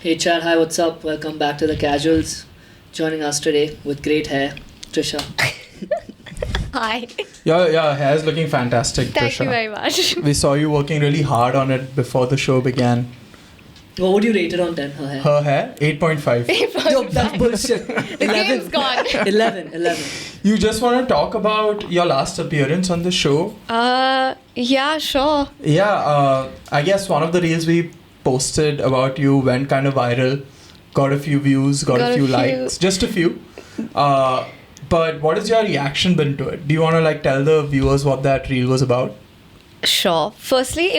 Hey Chad, hi, what's up? Welcome back to the Casuals. Joining us today with great hair, Trisha. Hi. Your hair's looking fantastic, Thank Trisha. you very much. We saw you working really hard on it before the show began. What would you rate it on 10, her hair? Her hair, 8.5. Yo, that's bullshit. The game's gone. 11. You just want to talk about your last appearance on the show? Yeah, sure. Yeah, I guess one of the reels we posted about you went kind of viral. Got a few views, got a few likes. Just a few. But what has your reaction been to it? Do you want to tell the viewers what that reel was about? Sure. Firstly,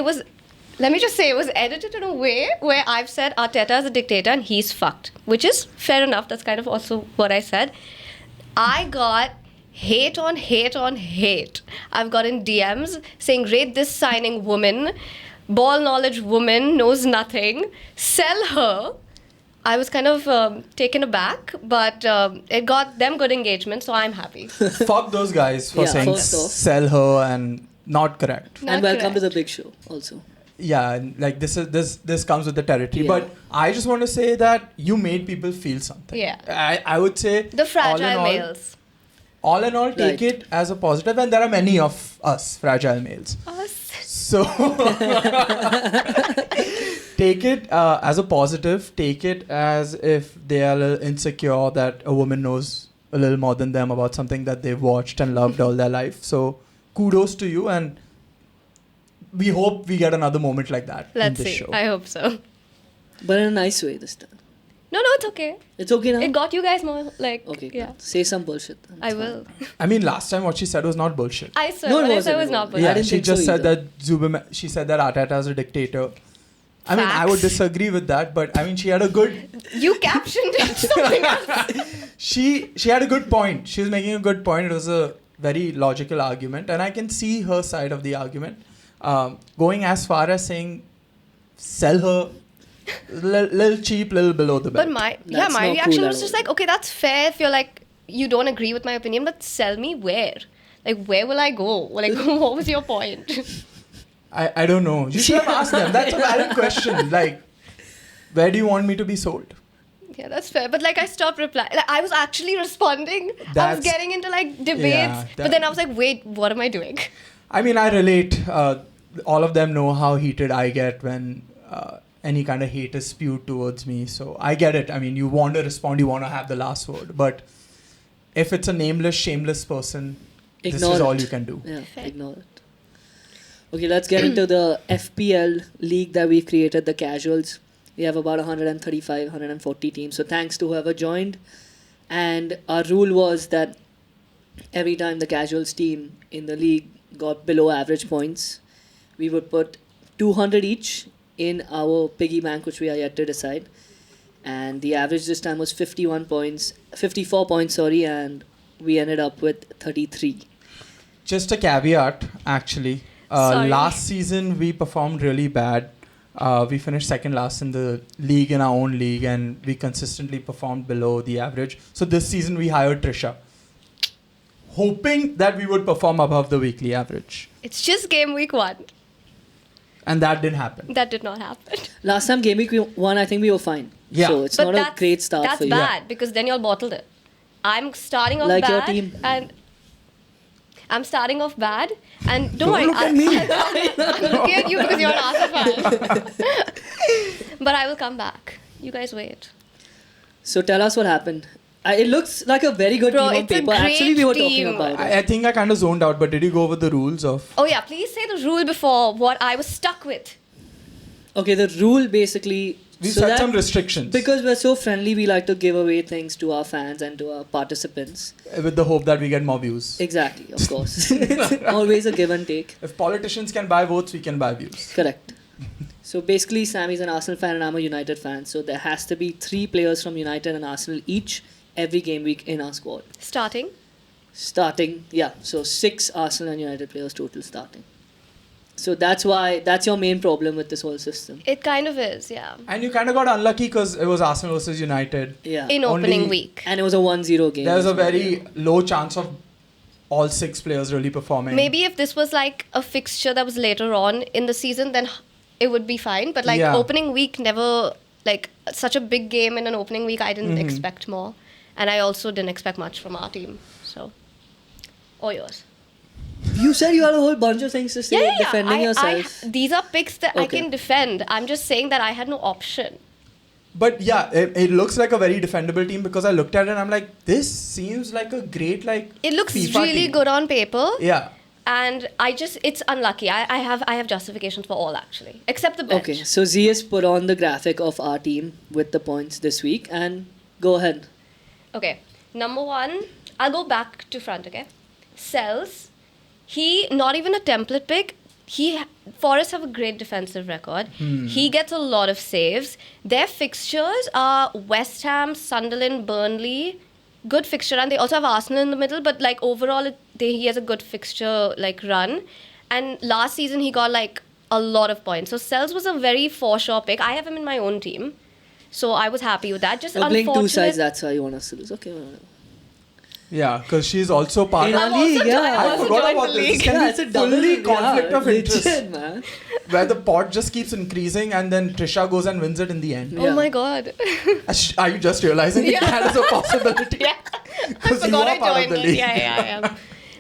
let me just say, it was edited in a way where I've said Arteta is a dictator and he's fucked, which is fair enough. That's kind of also what I said. I got hate on hate on hate. I've gotten DMs saying, rate this signing woman, ball knowledge woman, knows nothing, sell her. I was kind of taken aback, but it got them good engagement, so I'm happy. Fuck those guys for saying first off. sell her and not correct. And welcome to the big show also. Yeah, this comes with the territory. Yeah. But I just want to say that you made people feel something. Yeah. I would say The fragile males. All in all, take Right. it as a positive, and there are many of us fragile males. Us. So take it as a positive. Take it as if they are a little insecure that a woman knows a little more than them about something that they've watched and loved all their life. So kudos to you, and we hope we get another moment like that Let's in this see. show. I hope so. But in a nice way this time. No, it's okay. It's okay now? It got you guys more, Okay, yeah. good. Say some bullshit. then. I It's will. I mean, last time what she said was not bullshit. I swear, No, it what I wasn't, said was it not wasn't. bullshit. I Yeah, didn't she think just so said either. that she said that Arteta is a dictator. I mean, I would Facts. disagree with that, but I mean, she had a good You captioned it something else. she had a good point. She was making a good point. It was a very logical argument, and I can see her side of the argument. Going as far as saying sell her little cheap, little below the belt. But my That's not reaction cool was at just all. like, okay, that's fair if you're like, you don't agree with my opinion, but sell me where? Like, where will I go? Like, what was your point? I don't know. You should have asked them. That's a valid question. Like, where do you want me to be sold? Yeah, that's fair. But like, I stopped replying. Like, I was actually responding. I was That's- getting into like debates. Yeah, but then I was like, wait, what am I doing? I mean, I relate. All of them know how heated I get when any kind of hate is spewed towards me. So I get it. I mean, you want to respond, you want to have the last word. But if it's a nameless, shameless person, this Ignore is all it. you can do. Yeah, Fair. ignore it. Okay, let's get into the FPL league that we've created, the Casuals. We have about 135, 140 teams. So thanks to whoever joined. And our rule was that every time the Casuals team in the league got below average points, we would put 200 each in our piggy bank, which we are yet to decide. And the average this time was 54 points, and we ended up with 33. Just a caveat, actually. Sorry. Last season, we performed really bad. We finished second last in the league, in our own league, and we consistently performed below the average. So this season, we hired Trisha, hoping that we would perform above the weekly average. It's just game week 1. And that didn't happen. That did not happen. Last time game week 1, I think we were fine. Yeah. So it's not a great start that's for you. bad because then you all bottled it. I'm starting off Like bad. your team. And I'm starting off bad. And don't Don't worry. look at me. I'm looking at you because you're an Arsenal fan. But I will come back. You guys wait. So tell us what happened. It looks like a very good Bro, team on it's a paper. Actually, great we were team. talking about it. I think I kind of zoned out, but did you go over the rules of... Oh yeah, please say the rule before what I was stuck with. Okay, the rule basically... We so set that- some restrictions. Because we're so friendly, we like to give away things to our fans and to our participants. With the hope that we get more views. Exactly, of course. It's always a give and take. If politicians can buy votes, we can buy views. Correct. So basically, Sammy's an Arsenal fan and I'm a United fan. So there has to be 3 players from United and Arsenal each every game week in our squad. Starting. So 6 Arsenal and United players total starting. So that's your main problem with this whole system. It kind of is, yeah. And you kind of got unlucky because it was Arsenal versus United. Yeah. In Only- opening week. And it was a 1-0 game. There was as a well, very yeah. low chance of all 6 players really performing. Maybe if this was like a fixture that was later on in the season, then it would be fine. But like Yeah. opening week never like such a big game in an opening week. I didn't expect more, and I also didn't expect much from our team. So, all yours. You said you had a whole bunch of things to say defending yourself. These are picks that I Okay. can defend. I'm just saying that I had no option. But yeah, it looks like a very defendable team because I looked at it and I'm like, this seems like a great It looks FIFA really team. good on paper. Yeah. And it's unlucky. I have justifications for all actually, except the bench. Okay, so Z has put on the graphic of our team with the points this week, and go ahead. Okay, number one, I'll go back to front. Okay, Cells. He not even a template pick. Forest have a great defensive record. He gets a lot of saves. Their fixtures are West Ham, Sunderland, Burnley. Good fixture, and they also have Arsenal in the middle. But like overall, he has a good fixture like run. And last season he got like a lot of points. So Cells was a very for sure pick. I have him in my own team, so I was happy with that. Just You're playing two sides, unfortunate. that's why you want us to lose. Okay, whatever. Yeah, because she's also part In of... our I'm also league, joined- yeah. I'm I also forgot joined about the this. league. This can Yeah, be it's a double fully conflict of interest. Legit, man. Where the pot just keeps increasing and then Trisha goes and wins it in the end. Yeah. Oh my god. Are you just realizing that is a possibility? Yeah. I Because you forgot are I part of joined the it. league. Yeah, I am.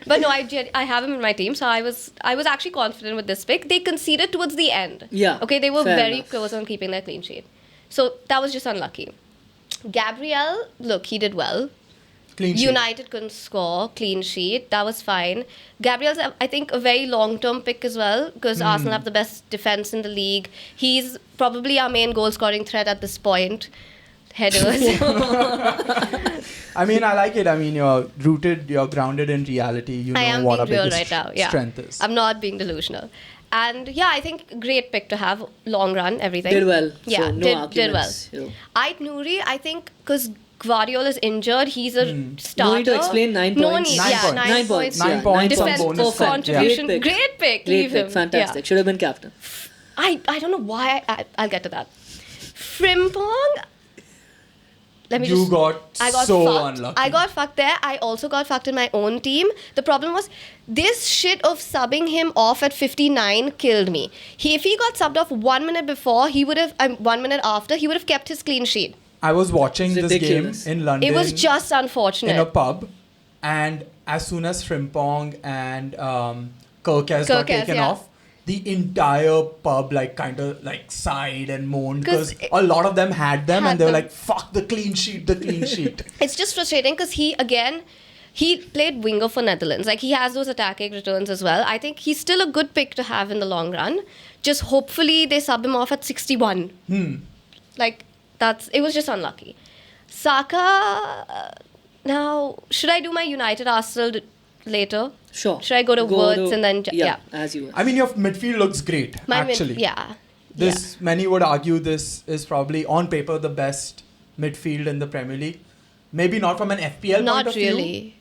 But no, I have him in my team, so I was actually confident with this pick. They conceded towards the end. Yeah, Okay, they were fair very enough. close on keeping their clean sheet. So that was just unlucky. Gabriel, look, he did well. Clean sheet. United couldn't score, clean sheet. That was fine. Gabriel's, I think, a very long-term pick as well because Arsenal have the best defense in the league. He's probably our main goal-scoring threat at this point. Headers. I mean, I like it. I mean, you're grounded in reality. You I know am what our being real biggest right now. Yeah. strength is. I'm not being delusional. And yeah, I think great pick to have. Long run, everything. Did well. Yeah, so no did well. arguments. You know. Ait-Nouri, I think, because Guardiola is injured, he's a starter. No need to explain 9 No points. need, 9 yeah, points. 9 points. 9 yeah, points on Defense bonus perfect. contribution. Great pick. Great pick. Great Leave pick. him. Fantastic. Yeah. Should have been captain. I don't know why. I'll get to that. Frimpong. Let me You just. got I got so fucked. unlucky. I got fucked there. I also got fucked in my own team. The problem was this shit of subbing him off at 59 killed me. If he got subbed off 1 minute before, he would have 1 minute after, he would have kept his clean sheet. I was watching It's this game ridiculous. in London. It was just unfortunate. in a pub, and as soon as Frimpong and Kirkaz got Kirkaz, taken yeah. off, the entire pub kind of sighed and moaned 'Cause because a lot of them had them and they were them. like, "Fuck the clean sheet, the clean sheet." It's just frustrating because he played winger for Netherlands. Like, he has those attacking returns as well. I think he's still a good pick to have in the long run. Just hopefully they sub him off at 61. Like, it was just unlucky. Saka, now, should I do my United Arsenal later? Sure. Should I go to words and then... Yeah, as you were. I mean, your midfield looks great. Actually, Yeah. Many would argue this is probably on paper the best midfield in the Premier League. Maybe not from an FPL Not point of view. really.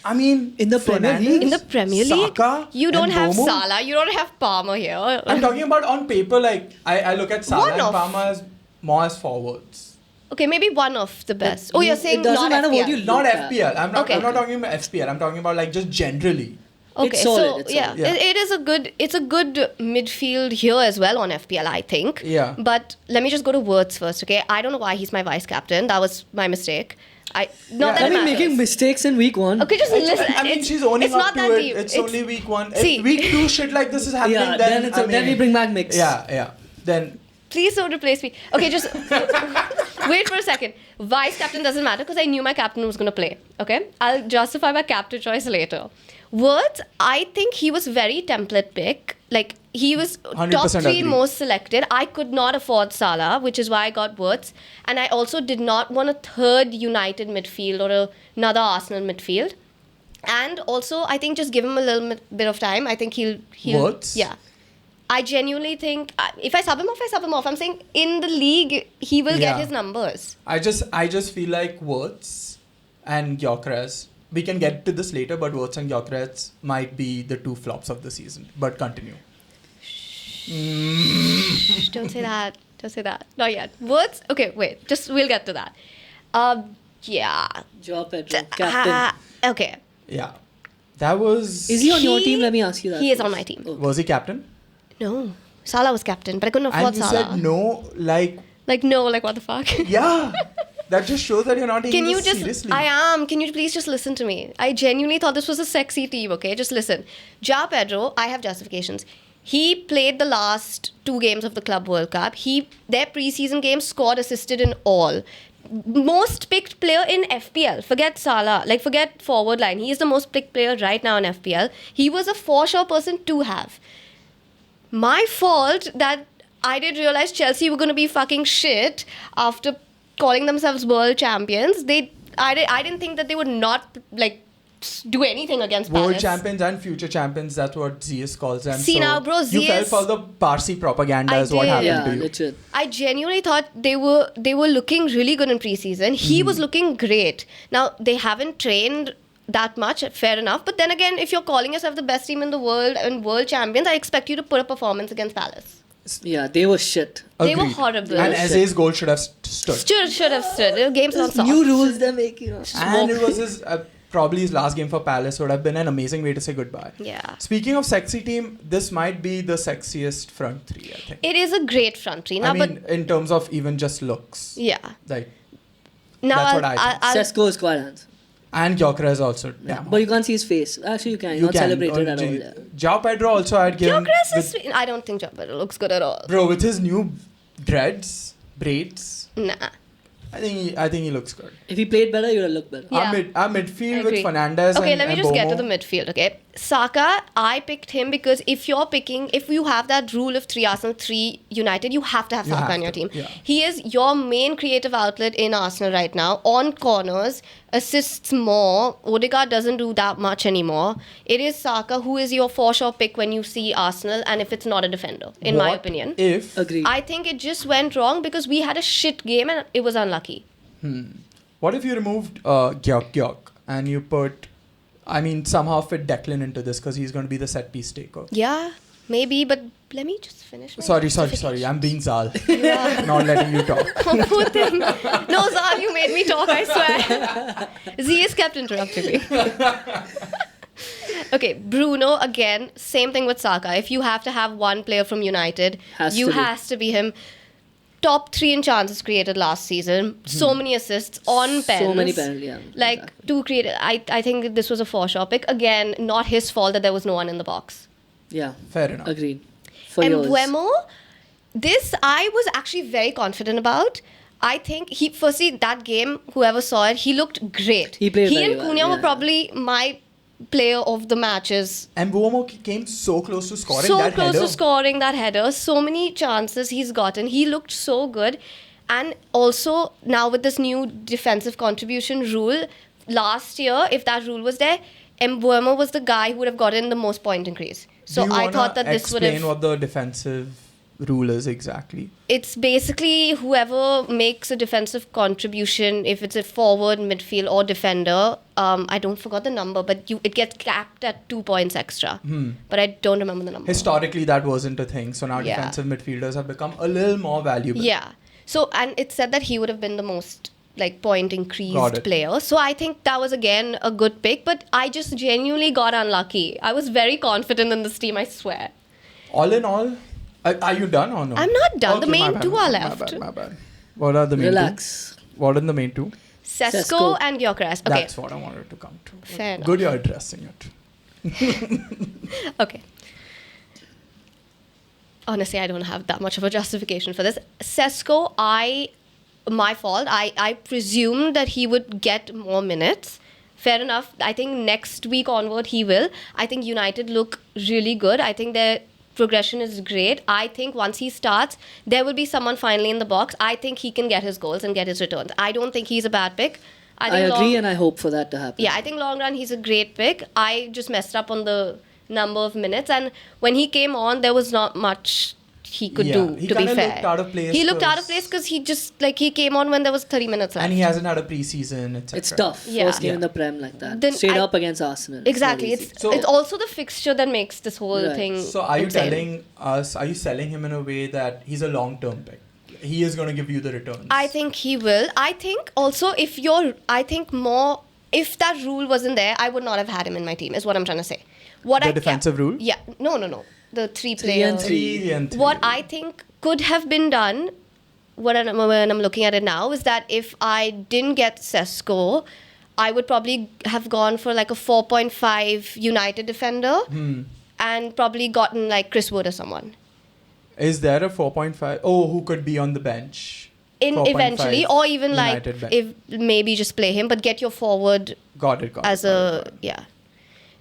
I mean, In the Premier Fernandes, League? In the Premier League, Saka, you don't and have Bomo. Salah, you don't have Palmer here. I'm talking about on paper. I look at Salah One and of- Palmer as more as forwards. Okay, maybe one of the best. Oh, you're saying it doesn't not matter what FPL. you Not look at. FPL. I'm not Okay. talking about FPL. I'm talking about just generally. Okay, It's solid, so it's yeah, solid. Yeah. it's a good midfield here as well on FPL, I think. Yeah. But let me just go to words first, okay? I don't know why he's my vice captain. That was my mistake. Not Yeah. that I it mean, matters. making mistakes in week 1. Okay, just listen. I mean, It's- she's owning it's up not to that it. deep. It's only week 1. See- If week 2 shit like this is happening, Yeah, then then we bring back mix. Yeah. Then Please don't replace me. Okay, just wait for a second. Vice captain doesn't matter because I knew my captain was going to play. Okay? I'll justify my captain choice later. Words, I think he was very template pick. Like, he was 100% top 3 agree. most selected. I could not afford Salah, which is why I got Words. And I also did not want a third United midfield or another Arsenal midfield. And also, I think just give him a little bit of time. I think he'll Words? Yeah. I genuinely think if I sub him off. I'm saying in the league he will get Yeah. his numbers. I just feel like Wirtz and Gyökeres. We can get to this later, but Wirtz and Gyökeres might be the 2 flops of the season. But continue. Shh, don't say that. Don't say that. Not yet. Words? Okay, wait. We'll get to that. Yeah. Job Pedro, captain. Okay. Yeah, that was. Is he on your team? Let me ask you that. He is first. on my team. Oh. Was he captain? No. Salah was captain, but I couldn't afford And you Salah. said no, like Like, no, like, what the fuck? Yeah. That just shows that you're not taking Can you this just... seriously. I am. Can you please just listen to me? I genuinely thought this was a sexy team, okay? Just listen. Ja Pedro, I have justifications. He played the last 2 games of the Club World Cup. Their preseason games scored, assisted in all. Most picked player in FPL. Forget Salah. Like, forget forward line. He is the most picked player right now in FPL. He was a for sure person to have. My fault that I didn't realize Chelsea were going to be fucking shit after calling themselves world champions. I didn't think that they would not, like, do anything against World Palace. champions and future champions, that's what ZS calls them. See, so now, bro, you fell ZS for the Parsi propaganda I is what did. happened Yeah, to you. legit. I genuinely thought they were looking really good in preseason. He was looking great. Now, they haven't trained that much, fair enough. But then again, if you're calling yourself the best team in the world and world champions, I expect you to put a performance against Palace. Yeah, they were shit. They were Agreed. horrible. And Yeah. Eze's goal should have stood. Should have stood. The game's not soft. New rules they're making. And it was probably his last game for Palace. Would have been an amazing way to say goodbye. Yeah. Speaking of sexy team, this might be the sexiest front three, I think. It is a great front three. Now, I mean, in terms of even just looks. but yeah. Like, Now, That's what I think. Sesko is quite handsome. and Gyökeres also. Yeah. Damn. But you can't see his face. Actually, you can. He's not celebrated at all. Yeah. João Pedro also had given. Gyökeres is sweet. I don't think João Pedro looks good at all. Bro, with his new braids, Nah. I think he looks good. If he played better, he would have looked better. Yeah. Our midfield I with agree. Fernandes Okay, and let me just get to the Mbeumo. midfield, okay? Saka, I picked him because if you have that rule of 3 Arsenal, 3 United, you have to have You Saka have on your to, team. yeah. He is your main creative outlet in Arsenal right now. On corners, assists more. Odegaard doesn't do that much anymore. It is Saka who is your for sure pick when you see Arsenal and if it's not a defender, in my What opinion. If Agreed. I think it just went wrong because we had a shit game and it was unlucky. What if you removed Gyök and you put, I mean, somehow fit Declan into this because he's going to be the set piece taker. Yeah, maybe, but let me just finish my Sorry. justification. I'm being Zal. Yeah. Not letting you talk. Poor thing. No, Zal, you made me talk, I swear. Z is kept interrupting me. Okay, Bruno, again, same thing with Saka. If you have to have one player from United, Has to be. him. Top 3 in chances created last season. So many assists on pens. So many penalties, yeah. Like, exactly. 2 created. I think this was a for sure pick. Again, not his fault that there was no one in the box. Yeah. Fair enough. Agreed. For And yours. Mbeumo, this I was actually very confident about. I think firstly, that game, whoever saw it, he looked great. He played very and well, Cunha were yeah. probably my player of the matches. And Mbeumo came so close to scoring So that close header. to scoring that header. So many chances he's gotten. He looked so good. And also, now with this new defensive contribution rule, last year, if that rule was there, Mbeumo was the guy who would have gotten the most point increase. So Do you I wanna thought that this would explain have... what the defensive rule is exactly? It's basically whoever makes a defensive contribution, if it's a forward, midfield, or defender. I don't forgot the number, but it gets capped at 2 points extra. But I don't remember the number. Historically, that wasn't a thing. So now Yeah. defensive midfielders have become a little more valuable. Yeah. So, and it said that he would have been the most point Got increased it. player. So I think that was again a good pick, but I just genuinely got unlucky. I was very confident in this team, I swear. All in all, are you done or no? I'm not done. The Okay, main my bad, two are my left. bad. What are the main Relax. two? What are the main two? Sesko Sesko. and Gyökeres. Okay. That's what I wanted to come to. Fair enough. Good you're addressing it. Okay. Honestly, I don't have that much of a justification for this. Sesko, my fault. I presumed that he would get more minutes. Fair enough. I think next week onward he will. I think United look really good. I think their progression is great. I think once he starts, there will be someone finally in the box. I think he can get his goals and get his returns. I don't think he's a bad pick. I think agree, and I hope for that to happen. yeah, I think long run he's a great pick. I just messed up on the number of minutes, and when he came on, there was not much he could do. He to be kinda fair, looked out of place He looked out of 'cause- place because he just he came on when there was 30 minutes left. And he hasn't had a preseason, etc. It's tough. Yeah. First game Yeah. in the Prem like that. Then Straight I- up against Arsenal. Exactly. Not easy. So- It's also the fixture that makes this whole Right. thing. So are you insane. are you selling him in a way that he's a long-term pick? He is going to give you the returns. I think he will. I think also if that rule wasn't there, I would not have had him in my team. Is what I'm trying to say. The defensive rule? Yeah. No. The 3 3 player. and 3. 3 and 3. What I think could have been done when I'm looking at it now, is that if I didn't get Sesko, I would probably have gone for like a 4.5 United defender and probably gotten like Chris Wood or someone. Is there a 4.5? Oh, who could be on the bench? Eventually, 4.5 or even United like bench. if maybe just play him, but get your forward Got it. as yeah.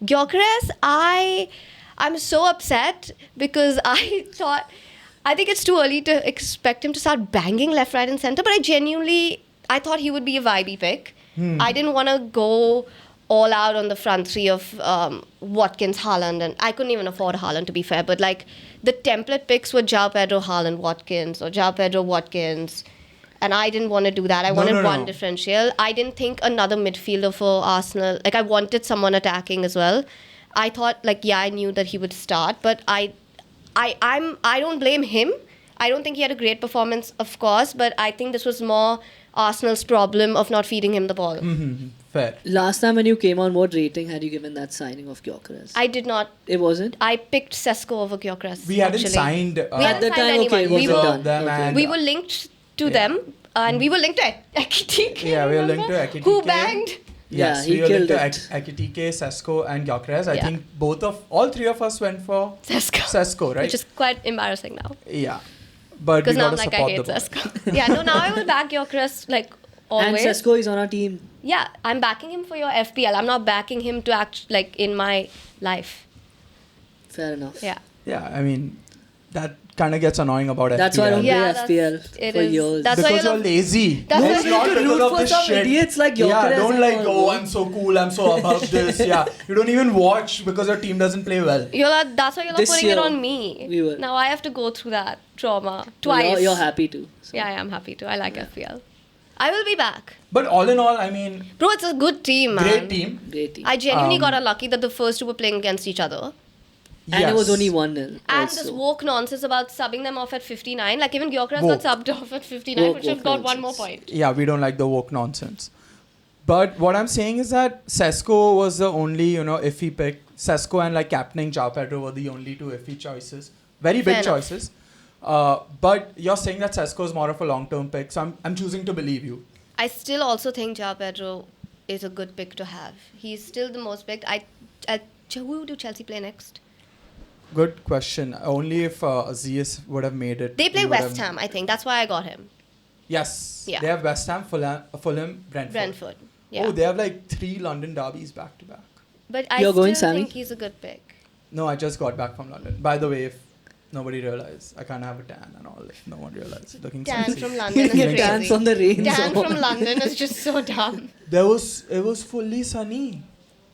Gyökeres, I'm so upset because I think it's too early to expect him to start banging left, right, and center. But I thought he would be a vibey pick. I didn't want to go all out on the front three of Watkins, Haaland, and I couldn't even afford Haaland, to be fair. But like the template picks were João Pedro, Haaland, Watkins, or João Pedro, Watkins. And I didn't want to do that. I wanted one differential. I didn't think another midfielder for Arsenal. Like, I wanted someone attacking as well. I thought, like, yeah, I knew that he would start. But I don't blame him. I don't think he had a great performance, of course. But I think this was more Arsenal's problem of not feeding him the ball. Fair. Last time when you came on, what rating had you given that signing of Gyökeres? I did not. It wasn't? I picked Sesko over Gyökeres. We hadn't actually. signed. We At the hadn't signed time, okay, anyone. it We wasn't were, done. them Okay. and- we were linked to them. And we were linked to Ekitike. Yeah, we were linked to Ekitike. Who banged? Yes, Yeah, he we were linked killed to it. Ekitike, Sesko, and Gyökeres. I Yeah. think all three of us went for Sesko, right? Which is quite embarrassing now. Yeah. But we Because now got I'm to like, I support hate the boy. Sesko. Yeah, no, now I will back Gyökeres like And always. Sesko is on our team. Yeah, I'm backing him for your FPL. I'm not backing him to act like in my life. Fair enough. Yeah. Yeah, I mean, that kind of gets annoying about FPL. That's why I don't Yeah, play FPL it for is. years. That's why because you you're love- lazy. That's No, why it's you not need to because root of for this some shit. idiots like Yeah, Gyökeres don't and like, all. oh, I'm so cool, I'm so above this. Yeah, you don't even watch because your team doesn't play well. That's why you're not This putting it year, on me. we will. Now I have to go through that trauma Well, twice. You're happy to. So. Yeah, I am happy to. I like FPL. I will be back. But all in all, I mean, Bro, it's a good team, man. great team. Great team. I genuinely got unlucky that the first two were playing against each other. And it was Yes. only 1-0. And this woke nonsense about subbing them off at 59. Like, even Gyökeres got Woke. subbed off at 59, Woke which have got one more nonsense. point. Yeah, we don't like the woke nonsense. But what I'm saying is that Sesko was the only, iffy pick. Sesko and like captaining João Pedro were the only two iffy choices. Very big Fair enough. choices. But you're saying that Sesko is more of a long-term pick, so I'm choosing to believe you. I still also think João Pedro is a good pick to have. He's still the most picked. Who do Chelsea play next? Good question. Only if Aziz would have made it. They play we would West have- Ham, I think. That's why I got him. Yes. Yeah. They have West Ham, Fulham, Brentford. Brentford. Yeah. Oh, they have like 3 London derbies back to back. But I You're still going, Sammy? think he's a good pick. No, I just got back from London. By the way, if nobody realized, I kind of have a tan and all. If no one realized, looking Dan sexy. from London is Get crazy. dance on the rain. Dan so- from London is just so dumb. It was fully sunny,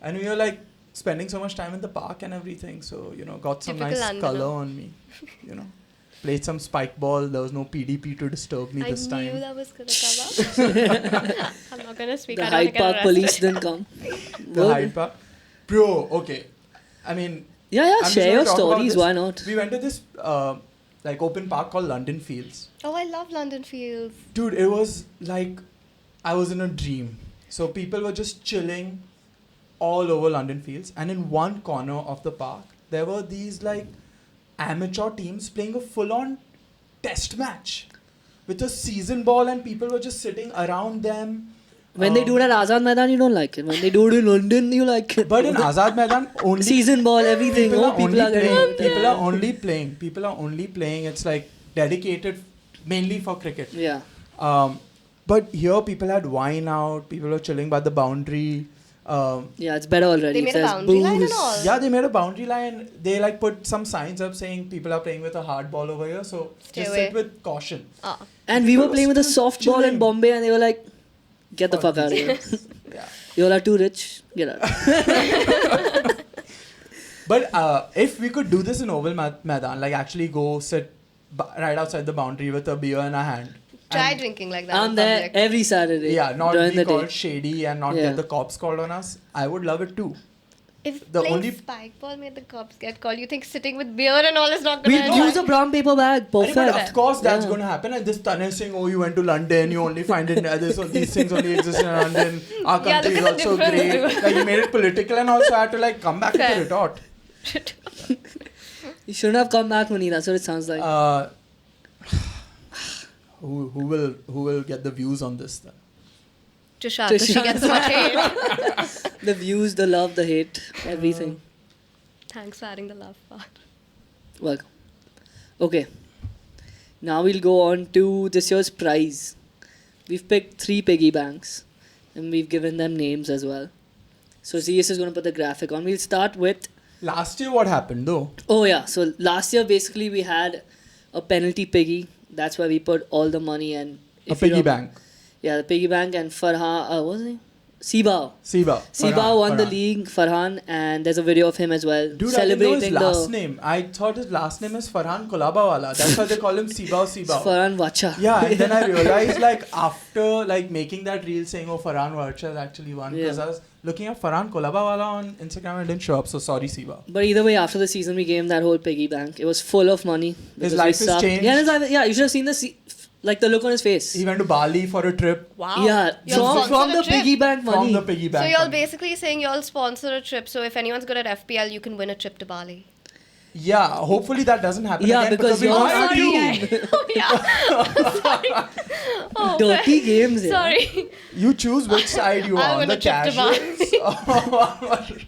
and we were like spending so much time in the park and everything. So got some Typical nice Londoner. color on me. Played some spike ball. There was no PDP to disturb me this I knew time. that was going to come up. I'm not going to speak. The I don't want Hyde to get Park arrested. police didn't come. The Well, Hyde Park, bro. Okay, I mean, Yeah, I'm just share gonna your talk about stories. this. Why not? We went to this open park called London Fields. Oh, I love London Fields. Dude, it was like I was in a dream. So people were just chilling all over London Fields, and in one corner of the park, there were these like amateur teams playing a full-on test match with a season ball, and people were just sitting around them. When they do it at Azad Maidan, you don't like it. When they do it in London, you like it. But in Azad Maidan, only Season ball, everything. people Oh, are people only are getting playing. out there. People are only playing. People are only playing. It's like dedicated mainly for cricket. Yeah. But here people had wine out. People were chilling by the boundary. Yeah, it's better already. They made If a there's boundary line and booze. all. Yeah, they made a boundary line. They like put some signs up saying people are playing with a hard ball over here. So Stay just away. sit with caution. Oh. And we were People playing with a still soft ball in chilling. Bombay, and they were like, "Get the Fuck fuck out of here! Yeah. You all are too rich. Get out." But if we could do this in Oval Maidan, like actually go sit right outside the boundary with a beer in our hand. Try and- drinking like that. I'm in there public. every Saturday. Yeah, not during be the called day. shady and not Yeah. get the cops called on us. I would love it too. If the playing only- spike ball made the cops get called, you think sitting with beer and all is not We going to use a brown paper bag. But Perfect. of course that's Yeah. going to happen. And this Tanay saying, oh, you went to London, you only find it this or these things only exist in London. Our Yeah, country is look at the also difference. great. Like he made it political and also had to like come back with Fair. a retort. You shouldn't have come back, Mani. That's what it sounds like. who will get the views on this then? Trisha, because she gets so much hate. The views, the love, the hate, everything. Thanks for adding the love part. Welcome. Okay. Now we'll go on to this year's prize. We've picked 3 piggy banks and we've given them names as well. So ZS is going to put the graphic on. We'll start with... Last year, what happened though? Oh yeah, so last year basically we had a penalty piggy. That's why we put all the money and... A piggy bank. Yeah, the piggy bank, and Farhan... what was his name? Siba Farhan won the league, Farhan, and there's a video of him as well. Dude, celebrating I didn't know his last name. I thought his last name is Farhan Kolabawala. That's why they call him Siba. Farhan Vacha. Yeah, and then I realized like after like making that reel saying, oh, Farhan Vacha actually won. Because I was looking at Farhan Kolabawala on Instagram and it didn't show up. So sorry, Siba. But either way, after the season, we gave him that whole piggy bank. It was full of money. His life has changed. Yeah, you should have seen the look on his face. He went to Bali for a trip. Wow. Yeah, from the piggy bank money. From the piggy bank. So you're money. basically saying you'll sponsor a trip. So if anyone's good at FPL, you can win a trip to Bali. Yeah, hopefully that doesn't happen Yeah, again. because we you're want our sorry. team. Oh, yeah. Sorry. Oh, Dirty games. Yeah. Sorry. You choose which side you I'll are on, win the a trip to casuals.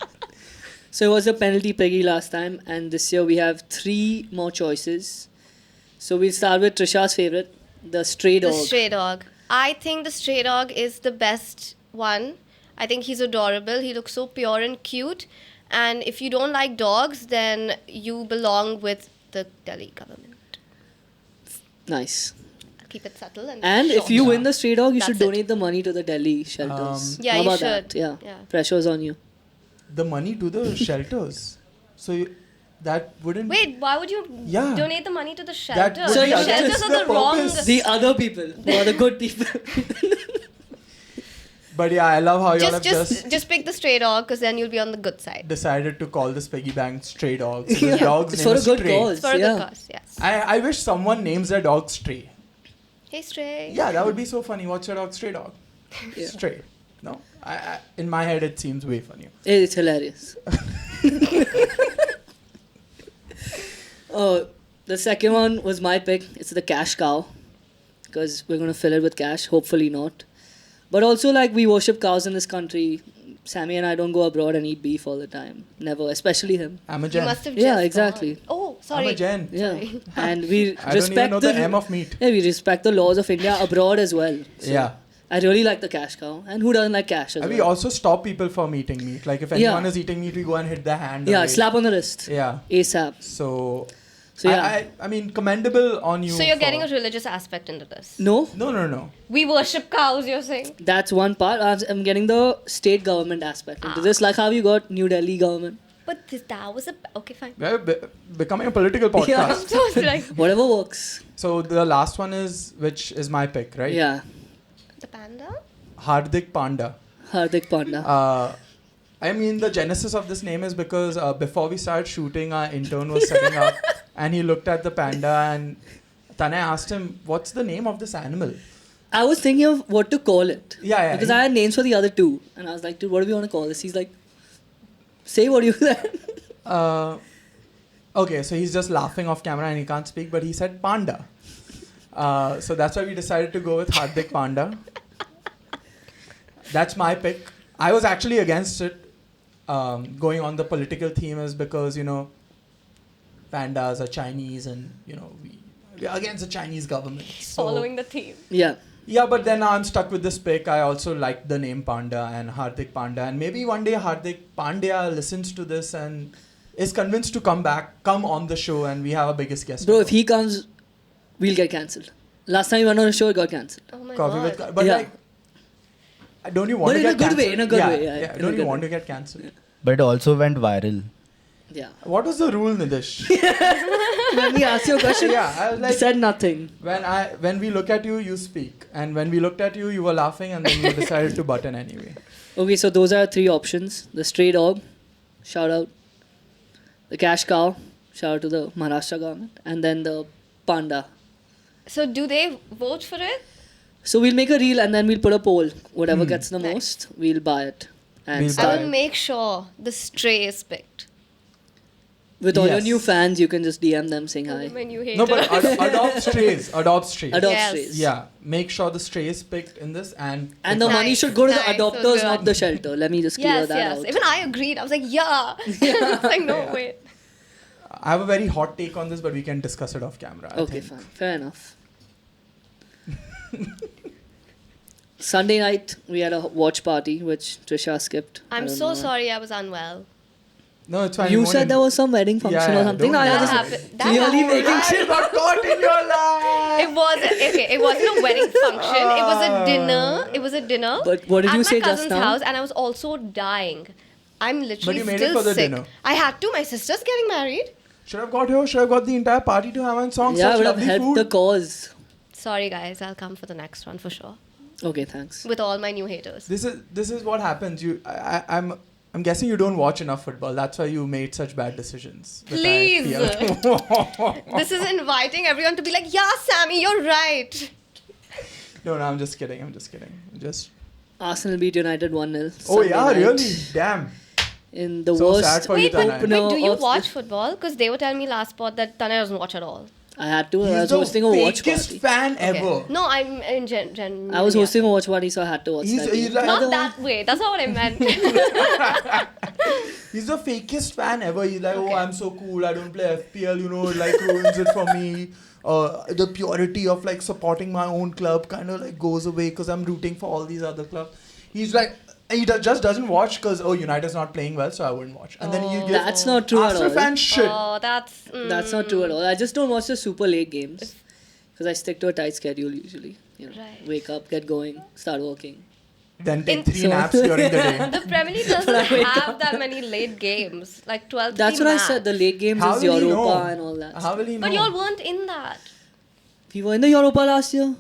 So it was a penalty piggy last time, and this year we have 3 more choices. So we'll start with Trisha's favorite, the stray dog. The stray dog. I think the stray dog is the best one. I think he's adorable. He looks so pure and cute. And if you don't like dogs, then you belong with the Delhi government. Nice. I'll keep it subtle And short. if you win the stray dog, you should That's it. donate the money to the Delhi shelters. Yeah, How you about should. that? Yeah. Yeah. Pressure's on you. The money to the shelters. So that wouldn't... Wait, why would you Yeah. donate the money to the That shelter? would So The yeah, shelters that's are the the wrong... purpose. The other people, or the good people. But yeah, I love how you all have Just pick the stray dog, because then you'll be on the good side. decided to call this piggy bank Stray Dogs. So Yeah. the dog's It's name for a is good Stray. cause. It's for a Yeah. good cause, yes. I wish someone names their dog Stray. Hey, stray. Yeah, that would be so funny. What's your dog? Stray dog. Yeah. Stray. No, I in my head it seems way funnier. It's hilarious. Oh, the second one was my pick. It's the cash cow. Because we're going to fill it with cash. Hopefully not. But also, like, we worship cows in this country. Sammy and I don't go abroad and eat beef all the time. Never. Especially him. I'm a You Jen. must have Yeah, just exactly. gone. Oh, sorry. I'm a Jen. Yeah. Sorry. And we I don't even respect know the M of meat. Yeah, we respect the laws of India abroad as well. So Yeah. I really like the cash cow. And who doesn't like cash as And we well? also stop people from eating meat. Like if anyone is eating meat, we go and hit their hand. Yeah, away. slap on the wrist. Yeah. ASAP. So Yeah. I mean, commendable on you. So you're getting for- a religious aspect into this. No, No. We worship cows, you're saying? that's one part. I'm getting the state government aspect into this. Like how you got New Delhi government. But that was a... Okay, fine. We're becoming a political podcast. Yeah. So it's like Whatever works. So the last one which is my pick, right? Yeah. the panda? Hardik Panda. Hardik Panda. I mean, the genesis of this name is because before we started shooting, our intern was setting up and he looked at the panda and Tanay asked him, what's the name of this animal? I was thinking of what to call it. Yeah. Because I had names for the other two. And I was like, dude, what do we want to call this? He's like, say what you said. Okay, so he's just laughing off camera and he can't speak, but he said panda. So that's why we decided to go with Hardik Panda. That's my pick. I was actually against it. Going on the political theme is because, pandas are Chinese and, we're against the Chinese government. So, Following the theme. Yeah. yeah, but then I'm stuck with this pick. I also like the name Panda and Hardik Panda. And maybe one day Hardik Pandya listens to this and is convinced to come on the show, and we have our biggest guest. Bro, if he comes, we'll get cancelled. Last time he went on a show, it got cancelled. Oh my Coffee god. with, but Yeah. like, don't you want But to in a get good cancelled? way, in a good way, yeah, in a Don't you good want way. to get cancelled? But it also went viral. Yeah. What was the rule, Nidesh? When we asked you a question, Yeah, I was you like, said nothing. when we look at you, you speak, and when we looked at you, you were laughing, and then you decided to butt in anyway. Okay, so those are 3 options. The stray dog, shout out. The cash cow, shout out to the Maharashtra government. And then the panda. So do they vote for it? So we'll make a reel and then we'll put a poll. Whatever gets the Nice. most, we'll buy it. And We'll start. I will make sure the stray is picked. With all your Yes. new fans, you can just DM them saying hi. My new hater. No, but adopt strays. Adopt strays. Adopt Yes. strays. Yeah, make sure the stray is picked in this and And the money Nice, should go to the nice, so adopters, good. not the shelter. Let me just clear yes, that yes. out. Even I agreed. I was like, yeah. It's like, no, Yeah. wait. I have a very hot take on this, but we can discuss it off camera. I Okay, think. fine. Fair enough. Sunday night, we had a watch party, which Trisha skipped. I I'm don't so know. sorry I was unwell. No, it's fine. You won't said there was some wedding function Yeah, or something. don't No, I lie. was That just happened. That clearly happened. making I sure. got caught in your lie. It wasn't okay. It wasn't a wedding function. It was a dinner. It was a dinner. But what did at you say my just cousin's now? house, and I was also dying. I'm literally you made still it for the sick. dinner. I had to. My sister's getting married. Should have got here. Should have got the entire party to have on songs. Yeah, such would have lovely helped food. the cause. Sorry, guys. I'll come for the next one for sure. Okay, thanks. With all my new haters. This is what happens. I'm guessing you don't watch enough football. That's why you made such bad decisions. with Please. IFPL. This is inviting everyone to be like, yeah, Sammy, you're right. No, I'm just kidding. Just. Arsenal beat United 1-0. Oh Sunday yeah, night. really? Damn. In the So sad worst for you, Wait, Tanay. opener do you of watch the- football? Because they were telling me last spot that Tanay doesn't watch at all. I had to. I He's was the hosting a watch fakest party. fan Okay. ever. No, I'm in gen. I was hosting a watch party, so I had to watch He's- that. he's game. like- Not Otherwise- that way. That's not what I meant. He's the fakest fan ever. He's like, Okay. oh, I'm so cool. I don't play FPL. It like ruins it for me. The purity of like supporting my own club kind of like goes away because I'm rooting for all these other clubs. He's like, he just doesn't watch because United's not playing well, so I wouldn't watch. And then you Oh. give That's not true at Arsenal all. fan shit. Oh, that's. That's not true at all. I just don't watch the super late games because I stick to a tight schedule usually. Right. Wake up, get going, start working. Then take In- 3 So- naps during the day. The Premier League doesn't have that many late games, like 12. That's what I said. The late games How is will he Europa know? and all that. How will he know? But y'all weren't in that. We were in the Europa last year.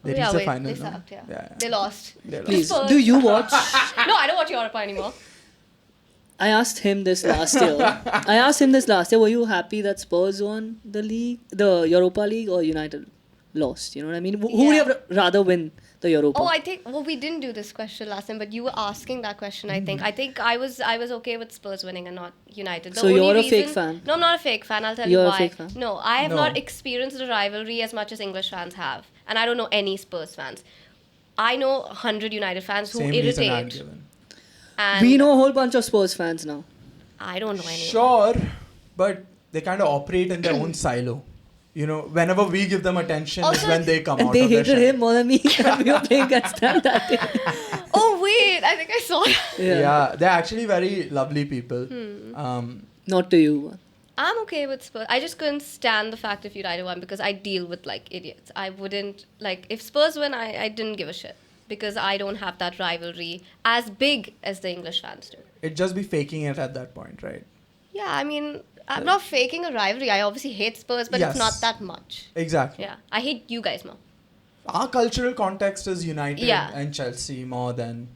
They Oh, yeah, reached the wait, final. they no? sucked, yeah. Yeah. They lost. They lost. Please, Spurs. do you watch? No, I don't watch Europa anymore. I asked him this last year. Were you happy that Spurs won the league, the Europa League, or United lost? You know what I mean? Who would you Yeah. have rather win the Europa? Oh, I think we didn't do this question last time, but you were asking that question. I think I was okay with Spurs winning and not United. The So only you're a fake reason- fan? No, I'm not a fake fan. I'll tell You're you a why. fake fan? No, I have No. not experienced the rivalry as much as English fans have, and I don't know any Spurs fans. I know 100 United fans who Same reason I'm irritate, given. and We know a whole bunch of Spurs fans now. I don't know any. Sure, but they kind of operate in their own silo. Whenever we give them attention is Also- when they come And out they of their hated shell. him more than me when we were playing against them that day. Oh wait, I think I saw that. Yeah. They're actually very lovely people. Not to you. I'm okay with Spurs. I just couldn't stand the fact if United won because I deal with like idiots. I wouldn't like if Spurs win. I didn't give a shit because I don't have that rivalry as big as the English fans do. It'd just be faking it at that point, right? Yeah, I mean, I'm not faking a rivalry. I obviously hate Spurs, but Yes. it's not that much. Exactly. Yeah, I hate you guys more. Our cultural context is United Yeah. and Chelsea more than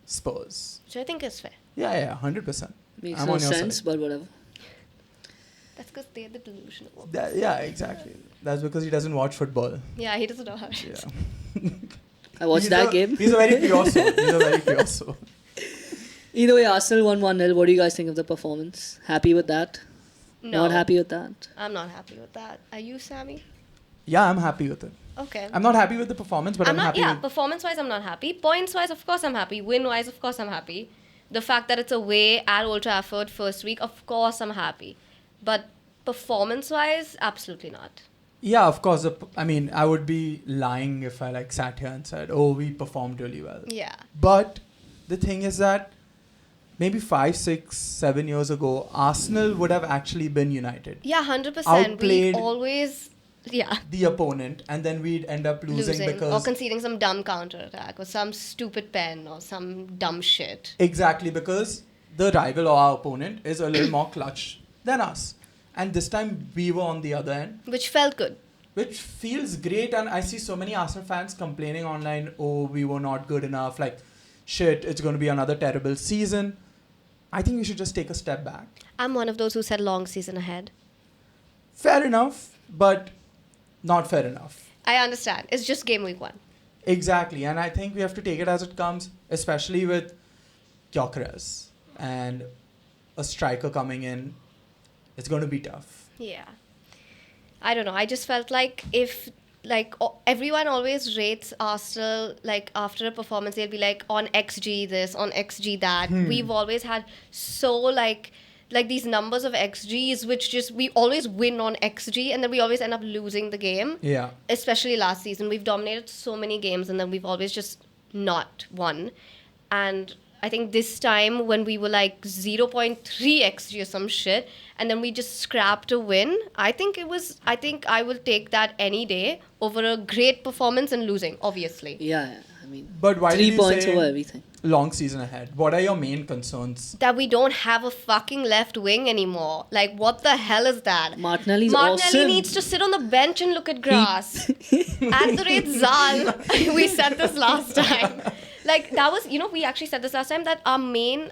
Spurs. Which I think is fair. Yeah, 100%. Makes I'm no on your sense, side. but whatever. That's because they're the delusional ones. Yeah, exactly. That's because he doesn't watch football. Yeah, he doesn't know how. Yeah. I watched that game. He's a very pure soul. Either way, Arsenal won 1-0. What do you guys think of the performance? Happy with that? No, Not happy with that? I'm not happy with that. Are you, Sammy? Yeah, I'm happy with it. Okay. I'm not happy with the performance, but I'm not. happy Yeah, with... performance-wise, I'm not happy. Points-wise, of course, I'm happy. Win-wise, of course, I'm happy. The fact that it's away at Old Trafford first week, of course, I'm happy. But performance-wise, absolutely not. Yeah, of course. I would be lying if I sat here and said, oh, we performed really well. Yeah. But the thing is that maybe 5, 6, 7 years ago, Arsenal would have actually been United. Yeah, 100%. Outplayed We always, the opponent, and then we'd end up losing or because... conceding some dumb counter-attack or some stupid pen or some dumb shit. Exactly, because the rival or our opponent is a little more clutch than us. And this time we were on the other end, Which felt good. which feels great. And I see so many Arsenal fans complaining online, oh, we were not good enough. Shit, it's going to be another terrible season. I think we should just take a step back. I'm one of those who said long season ahead. Fair enough, but not fair enough. I understand. It's just game week 1. Exactly. And I think we have to take it as it comes, especially with Gyökeres and a striker coming in. it's going to be tough. Yeah. I don't know. I just felt like if everyone always rates Arsenal like after a performance, they'll be like on XG this, on XG that. We've always had so like these numbers of XGs, which just we always win on XG, and then we always end up losing the game. Yeah. Especially last season, we've dominated so many games, and then we've always just not won. And I think this time when we were like 0.3 XG or some shit, and then we just scrapped a win, I think I will take that any day over a great performance and losing, obviously. Yeah, I mean, But why 3 did you points say over everything. long season ahead? What are your main concerns? That we don't have a fucking left wing anymore. Like, what the hell is that? Martinelli's Martinelli awesome. needs to sit on the bench and look at grass. At the rate Zal, we said this last time. Like, that was, we actually said this last time, that our main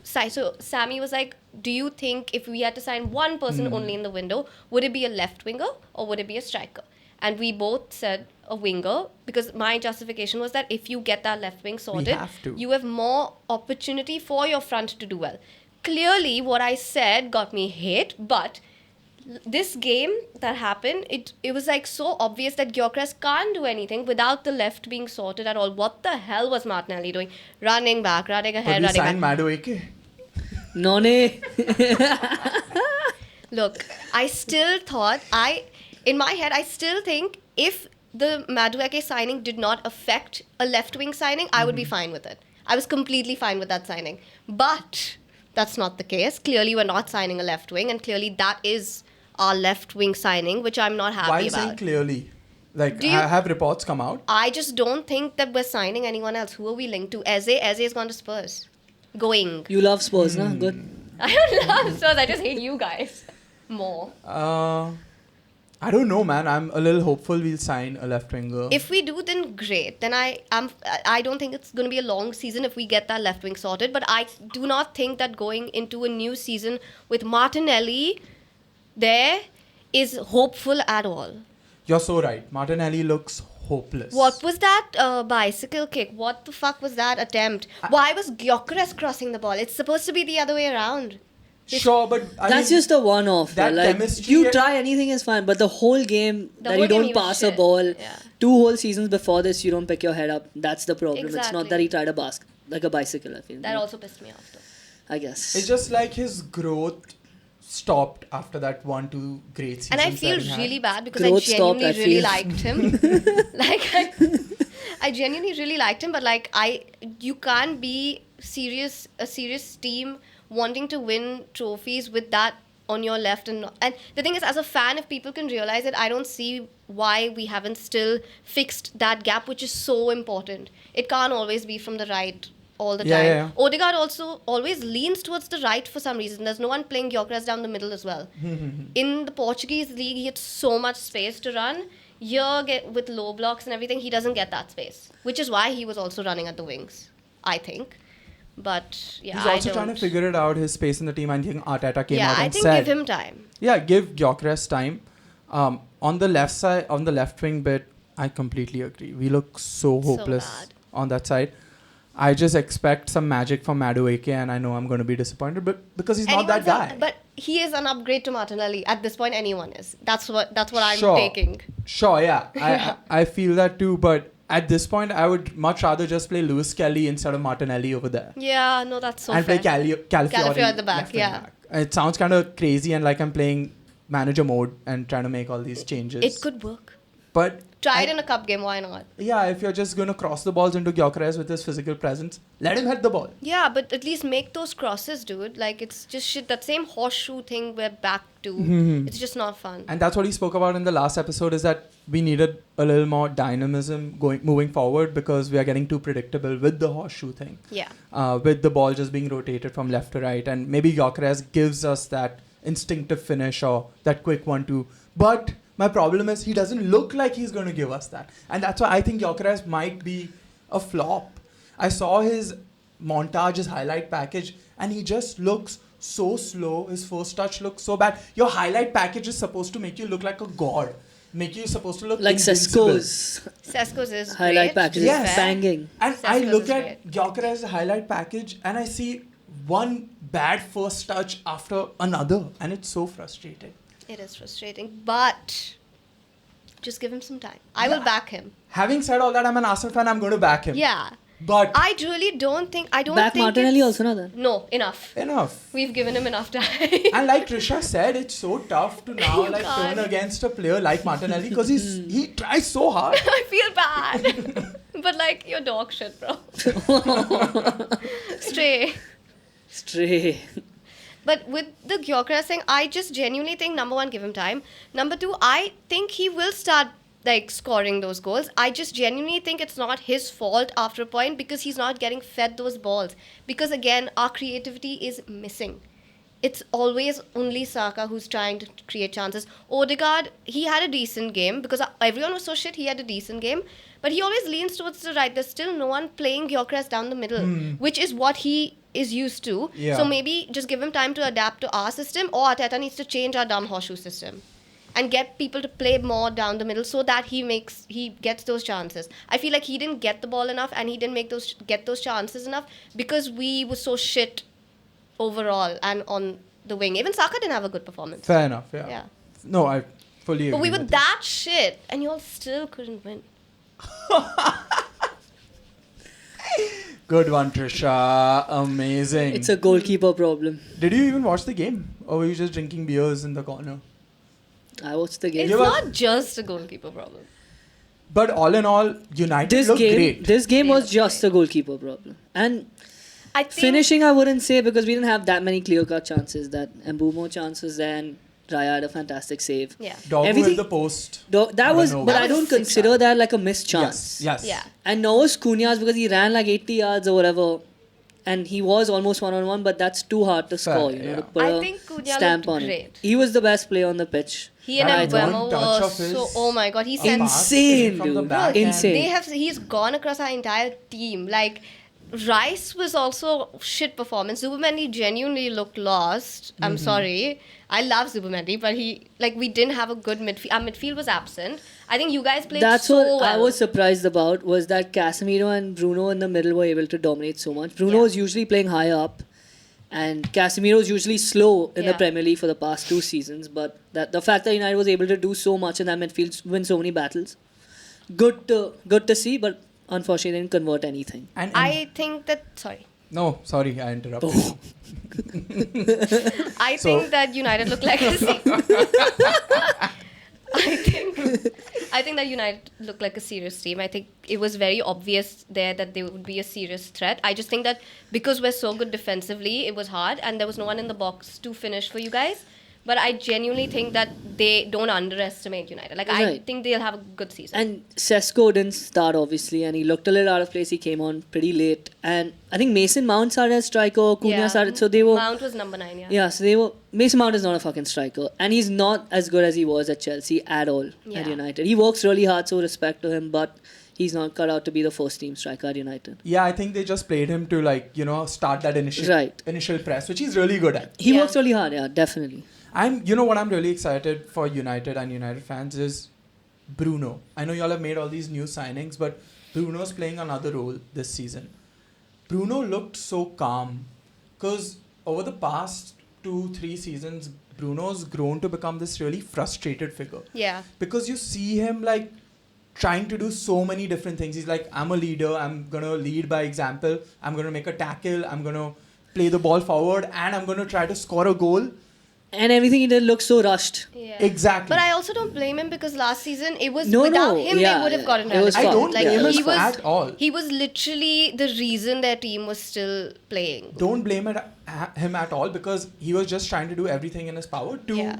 so Sammy was like, do you think if we had to sign one person only in the window, would it be a left winger or would it be a striker? And we both said a winger, because my justification was that if you get that left wing sorted, have to. you have more opportunity for your front to do well. Clearly, what I said got me hate, but this game that happened, it was like so obvious that Gyökeres can't do anything without the left being sorted at all. What the hell was Martinelli doing? Running back, running ahead, But we running signed back. Madueke. None. Look, I still thought, in my head, I still think if the Madueke signing did not affect a left wing signing, I would be fine with it. I was completely fine with that signing. But that's not the case. Clearly, we're not signing a left wing, and clearly that is our left wing signing, which I'm not happy Why are you saying about. clearly? Like, Do you- have reports come out? I just don't think that we're signing anyone else. Who are we linked to? Eze has gone to Spurs. Going. You love Spurs, nah? Good. I don't love Spurs. I just hate you guys more. I don't know, man. I'm a little hopeful we'll sign a left winger. If we do, then great. Then I don't think it's going to be a long season if we get that left wing sorted. But I do not think that going into a new season with Martinelli there is hopeful at all. You're so right. Martinelli looks hopeless. What was that bicycle kick? What the fuck was that attempt? Why was Gyökeres crossing the ball? It's supposed to be the other way around. Sure, but I That's mean, just a one-off. that Like, chemistry- you try anything is fine, but the whole game The that whole you game don't he was pass a shit. ball, Yeah. 2 whole seasons before this, you don't pick your head up. That's the problem. It's Exactly. not that he tried a like a bicycle, I feel. That also pissed me off though. I guess. It's just like his growth stopped after that 1-2 great seasons. And I feel that he had. really bad because Growth I genuinely stopped, I really feel. liked him. I genuinely really liked him, but you can't be a serious team wanting to win trophies with that on your left. And the thing is, as a fan, if people can realize it, I don't see why we haven't still fixed that gap, which is so important. It can't always be from the right all the time. Yeah. Odegaard also always leans towards the right for some reason. There's no one playing Gyökeres down the middle as well. In the Portuguese league, he had so much space to run. Here, with low blocks and everything, he doesn't get that space, which is why he was also running at the wings, I think. But yeah, He's also trying to figure it out, his space in the team. I think Arteta came out I and think said, give him time. yeah, give Gyökeres time. On the left side, on the left wing bit, I completely agree. We look so hopeless bad. on that side. I just expect some magic from Madueke, and I know I'm going to be disappointed, but because he's not that guy. But he is an upgrade to Martinelli. At this point, anyone is. That's what I'm Sure. taking. Sure, yeah. I feel that too, but at this point, I would much rather just play Lewis Kelly instead of Martinelli over there. Yeah, no, that's so and fair. play Calafiori at the back, left wing yeah. back. It sounds kind of crazy and like I'm playing manager mode and trying to make all these changes. It could work. But Try it in a cup game, why not? yeah, if you're just going to cross the balls into Gyökeres with his physical presence, let him hit the ball. Yeah, but at least make those crosses, dude. Like, it's just shit. That same horseshoe thing we're back to. It's just not fun. And that's what he spoke about in the last episode, is that we needed a little more dynamism moving forward because we are getting too predictable with the horseshoe thing. Yeah. With the ball just being rotated from left to right. And maybe Gyökeres gives us that instinctive finish or that quick 1-2. But my problem is he doesn't look like he's going to give us that. And that's why I think Gyökeres might be a flop. I saw his montage, his highlight package, and he just looks so slow. His first touch looks so bad. Your highlight package is supposed to make you look like a god. Make you supposed to look like invincible. Sesko's is highlight great, package to be is Yes. fair. banging. And I Sesko's look is at Gyökeres' highlight package and I see one bad first touch after another, and it's so frustrating. It is frustrating, but just give him some time. I will back him. Having said all that, I'm an Arsenal fan. I'm going to back him. Yeah. But I really don't think... Back Martinelli it's- also, no, then? No, enough. enough. We've given him enough time. And like Trisha said, it's so tough to now You like can't. turn against a player like Martinelli because he tries so hard. I feel bad. But like, you're dog shit, bro. Stray. Stray. But with the Gyökeres thing, I just genuinely think, number one, give him time. Number two, I think he will start like scoring those goals. I just genuinely think it's not his fault after a point because he's not getting fed those balls. Because again, our creativity is missing. It's always only Saka who's trying to create chances. Odegaard, he had a decent game because everyone was so shit, he had a decent game. But he always leans towards the right. There's still no one playing Gyökeres down the middle, which is what he is used to. Yeah. So maybe just give him time to adapt to our system, or Arteta needs to change our dumb horseshoe system and get people to play more down the middle so that he gets those chances. I feel like he didn't get the ball enough and he didn't get those chances enough because we were so shit overall and on the wing. Even Saka didn't have a good performance. Fair enough, yeah. Yeah. No, I fully agree. But we were with that shit and you all still couldn't win. you. Good one, Trisha. Amazing. It's a goalkeeper problem. Did you even watch the game? Or were you just drinking beers in the corner? I watched the game. It's not just a goalkeeper problem. But all in all, United looked great. This game They was looked just great. a goalkeeper problem. And I think finishing, I wouldn't say because we didn't have that many clear-cut chances. That Mbumo chances and Raya had a fantastic save. Yeah. Doggo Everything- hit the post. That I was, don't know. but That I was a don't sick consider shot. that like a missed chance. Yes. Yeah. And no was Cunha's because he ran like 80 yards or whatever. And he was almost one-on-one, but that's too hard to Fair, score, yeah. to put I a think Cunha stamp looked on great. it. He was the best player on the pitch. He and That Mbeumo one touch were of his so... Oh my God, he sent... Insane, from the dude. back Insane. He's gone across our entire team. Like, Rice was also shit performance. Zubamendi genuinely looked lost. I'm sorry. I love Zubamendi, but we didn't have a good midfield. Our midfield was absent. I think you guys played That's so what well. I was surprised about was that Casemiro and Bruno in the middle were able to dominate so much. Bruno Yeah. was usually playing higher up, and Casemiro is usually slow in the Yeah. Premier League for the past 2 seasons. But the fact that United was able to do so much in that midfield, win so many battles, good to see. But unfortunately, they didn't convert anything. And I think that... Sorry. no, sorry, I interrupted. Oh. I So- think that United looked like I think that United looked like a serious team. I think it was very obvious there that they would be a serious threat. I just think that because we're so good defensively, it was hard and there was no one in the box to finish for you guys. But I genuinely think that they don't underestimate United. Like, I Right. think they'll have a good season. And Sesko didn't start, obviously, and he looked a little out of place. He came on pretty late. And I think Mason Mount started as striker, Cunha started, so they were... Mount was number 9, yeah. Yeah, so they were... Mason Mount is not a fucking striker. And he's not as good as he was at Chelsea at all at Yeah. United. He works really hard, so respect to him, but he's not cut out to be the first team striker at United. Yeah, I think they just played him to start that initial press, which he's really good at. He Yeah. works really hard, yeah, definitely. What I'm really excited for United and United fans is Bruno. I know y'all have made all these new signings, but Bruno's playing another role this season. Bruno looked so calm because over the past 2-3 seasons, Bruno's grown to become this really frustrated figure. Yeah. Because you see him like trying to do so many different things. He's like, I'm a leader, I'm going to lead by example, I'm going to make a tackle, I'm going to play the ball forward, and I'm going to try to score a goal. And everything he did looked so rushed. Yeah. Exactly. But I also don't blame him because last season it was No, without no, him yeah, they would have yeah. gotten It was relegated. I don't Like, blame he him was at all. He was literally the reason their team was still playing. Don't blame him at all because he was just trying to do everything in his power to Yeah.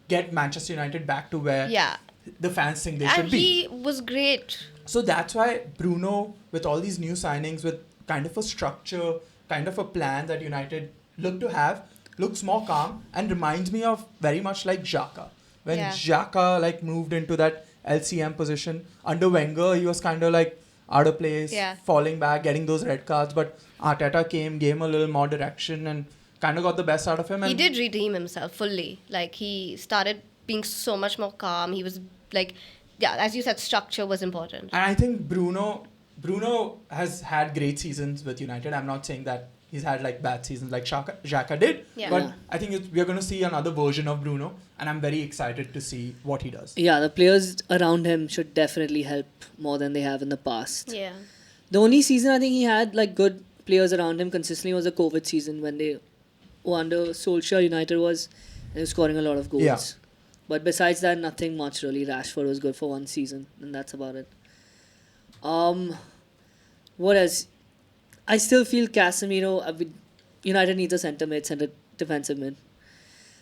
get Manchester United back to where Yeah. the fans think they And should be. he was great. So that's why Bruno, with all these new signings, with kind of a structure, kind of a plan that United look to have, looks more calm and reminds me of very much like Xhaka. When Yeah. Xhaka moved into that LCM position, under Wenger, he was kind of like out of place, Yeah. falling back, getting those red cards. But Arteta came, gave him a little more direction and kind of got the best out of him. He And did redeem himself fully. Like, he started being so much more calm. He was like, yeah, as you said, structure was important. And I think Bruno has had great seasons with United. I'm not saying that he's had like bad seasons like Xhaka did. Yeah. But Yeah. I think we're going to see another version of Bruno, and I'm very excited to see what he does. Yeah, the players around him should definitely help more than they have in the past. Yeah. The only season I think he had like good players around him consistently was the COVID season when they under Solskjaer United was scoring a lot of goals. Yeah. But besides that, nothing much really. Rashford was good for one season, and that's about it. What else? I still feel Casemiro. United needs a centre mid, centre defensive mid.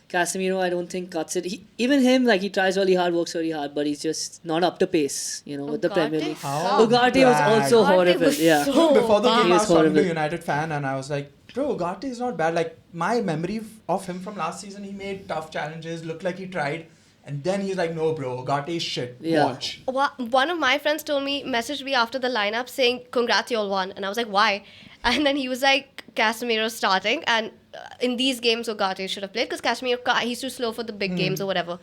Casemiro, I don't think cuts it. Even him, like he tries really hard, works really hard, but he's just not up to pace. With the Premier League. How Ugarte was bad. also Ugarte horrible. was Yeah. so Before the bad. game, He I was was talking to a horrible. United fan, and I was like, bro, Ugarte is not bad. Like, my memory of him from last season, he made tough challenges, looked like he tried. And then he's like, no, bro, Ugarte is shit. Yeah. Watch. One of my friends messaged me after the lineup saying, congrats, you all won. And I was like, why? And then he was like, Casemiro starting. And in these games, Ugarte should have played because Casemiro, he's too slow for the big games or whatever.